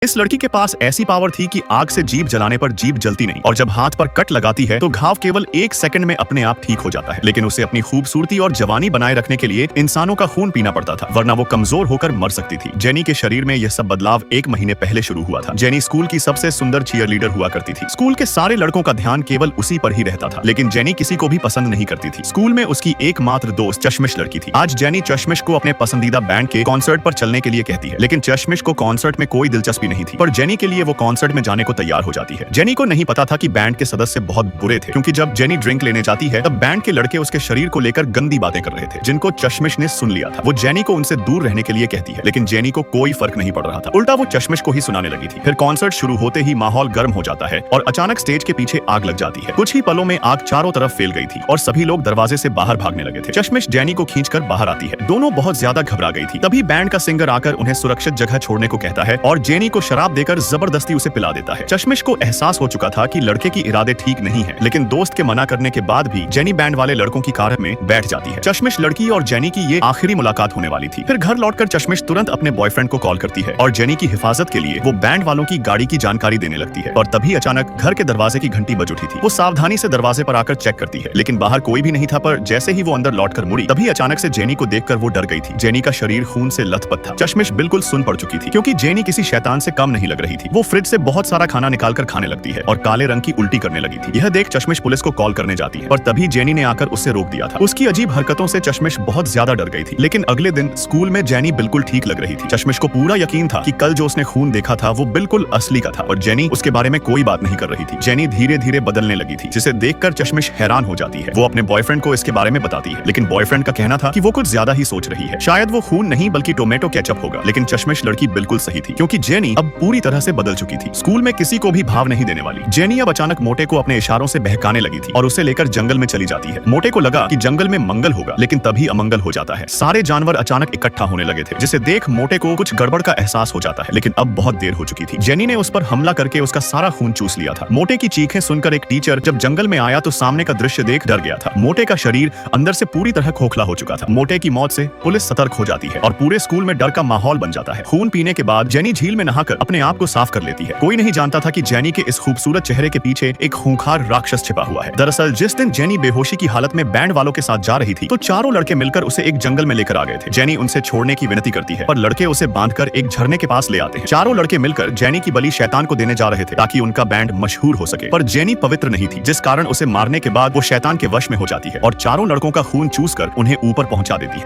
इस लड़की के पास ऐसी पावर थी कि आग से जीभ जलाने पर जीभ जलती नहीं और जब हाथ पर कट लगाती है तो घाव केवल 1 सेकंड में अपने आप ठीक हो जाता है। लेकिन उसे अपनी खूबसूरती और जवानी बनाए रखने के लिए इंसानों का खून पीना पड़ता था, वरना वो कमजोर होकर मर सकती थी। जेनी के शरीर में यह सब बदलाव 1 महीने पहले शुरू हुआ था। जेनी स्कूल की सबसे सुंदर चीयरलीडर हुआ करती थी। स्कूल के सारे लड़कों का ध्यान केवल उसी पर ही रहता था, लेकिन जेनी किसी को भी पसंद नहीं करती थी। स्कूल में उसकी एकमात्र दोस्त चश्मिश लड़की थी। आज जेनी चश्मिश को अपने पसंदीदा बैंड के कॉन्सर्ट पर चलने के लिए कहती है, लेकिन चश्मिश को कॉन्सर्ट में कोई दिलचस्पी नहीं थी, पर जेनी के लिए वो कॉन्सर्ट में जाने को तैयार हो जाती है। जेनी को नहीं पता था कि बैंड के सदस्य बहुत बुरे थे, क्योंकि जब जेनी ड्रिंक लेने जाती है तब बैंड के लड़के उसके शरीर को लेकर गंदी बातें कर रहे थे, जिनको चश्मिश ने सुन लिया था। वो जेनी को उनसे दूर रहने के लिए कहती है, लेकिन जेनी को कोई फर्क नहीं पड़ रहा था। उल्टा वो चश्मिश को ही सुनाने लगी थी। फिर कॉन्सर्ट शुरू होते ही माहौल गर्म हो जाता है और अचानक स्टेज के पीछे आग लग जाती है। कुछ ही पलों में आग चारों तरफ फैल गई थी और सभी लोग दरवाजे से बाहर भागने लगे थे। चश्मिश जेनी को खींचकर बाहर आती है। दोनों बहुत ज्यादा घबरा गई थी। तभी बैंड का सिंगर आकर उन्हें सुरक्षित जगह छोड़ने को कहता है और जेनी को शराब देकर जबरदस्ती उसे पिला देता है। चश्मिश को एहसास हो चुका था कि लड़के की इरादे ठीक नहीं है, लेकिन दोस्त के मना करने के बाद भी जेनी बैंड वाले लड़कों की कार में बैठ जाती है। चश्मिश लड़की और जेनी की ये आखिरी मुलाकात होने वाली थी। फिर घर लौटकर चश्मिश तुरंत अपने बॉयफ्रेंड को कॉल करती है और जेनी की हिफाजत के लिए वो बैंड वालों की गाड़ी की जानकारी देने लगती है। और तभी अचानक घर के दरवाजे की घंटी बज उठी थी। वो सावधानी से दरवाजे पर आकर चेक करती है, लेकिन बाहर कोई भी नहीं था। पर जैसे ही वो अंदर लौटकर मुड़ी, तभी अचानक से जेनी को देखकर वो डर गई थी। जेनी का शरीर खून से लथपथ था। चश्मिश बिल्कुल सुन पड़ चुकी थी, क्योंकि जेनी किसी शैतान से कम नहीं लग रही थी। वो फ्रिज से बहुत सारा खाना निकालकर खाने लगती है और काले रंग की उल्टी करने लगी थी। यह देख चश्मिश पुलिस को कॉल करने जाती है, पर तभी जेनी ने आकर उससे रोक दिया था। उसकी अजीब हरकतों से चश्मिश बहुत ज्यादा डर गई थी। लेकिन अगले दिन स्कूल में जेनी बिल्कुल ठीक लग रही थी। चश्मिश को पूरा यकीन था कि कल जो उसने खून देखा था वो बिल्कुल असली का था और जेनी उसके बारे में कोई बात नहीं कर रही थी। जेनी धीरे धीरे बदलने लगी थी, जिसे देखकर चश्मिश हैरान हो जाती है। वो अपने बॉयफ्रेंड को इसके बारे में बताती है, लेकिन बॉयफ्रेंड का कहना था कि वो कुछ ज्यादा ही सोच रही है। शायद वो खून नहीं बल्कि टोमेटो केचप होगा। लेकिन चश्मिश लड़की बिल्कुल सही थी, क्योंकि जेनी अब पूरी तरह से बदल चुकी थी। स्कूल में किसी को भी भाव नहीं देने वाली जेनी अब अचानक मोटे को अपने इशारों से बहकाने लगी थी और उसे लेकर जंगल में चली जाती है। मोटे को लगा कि जंगल में मंगल होगा, लेकिन तभी अमंगल हो जाता है। सारे जानवर अचानक इकट्ठा होने लगे थे, जिसे देख मोटे को कुछ गड़बड़ का एहसास हो जाता है। लेकिन अब बहुत देर हो चुकी थी। जेनी ने उस पर हमला करके उसका सारा खून चूस लिया था। मोटे की चीखें सुनकर एक टीचर जब जंगल में आया तो सामने का दृश्य देख डर गया था। मोटे का शरीर अंदर से पूरी तरह खोखला हो चुका था। मोटे की मौत से पुलिस सतर्क हो जाती है और पूरे स्कूल में डर का माहौल बन जाता है। खून पीने के बाद जेनी झील में नहाकर अपने आप को साफ कर लेती है। कोई नहीं जानता था कि जेनी के इस खूबसूरत चेहरे के पीछे एक खूंखार राक्षस छिपा हुआ है। दरअसल जिस दिन जेनी बेहोशी की हालत में बैंड वालों के साथ जा रही थी, तो चारों लड़के मिलकर उसे एक जंगल में लेकर आ गए थे। जेनी उनसे छोड़ने की विनती करती है, पर लड़के उसे बांधकर एक झरने के पास ले आते हैं। चारों लड़के मिलकर जेनी की बलि शैतान को देने जा रहे थे, ताकि उनका बैंड मशहूर हो सके। पर जेनी पवित्र नहीं थी, जिस कारण उसे मारने के बाद वो शैतान के वश में हो जाती है और चारों लड़कों का खून चूसकर उन्हें ऊपर पहुंचा देती है।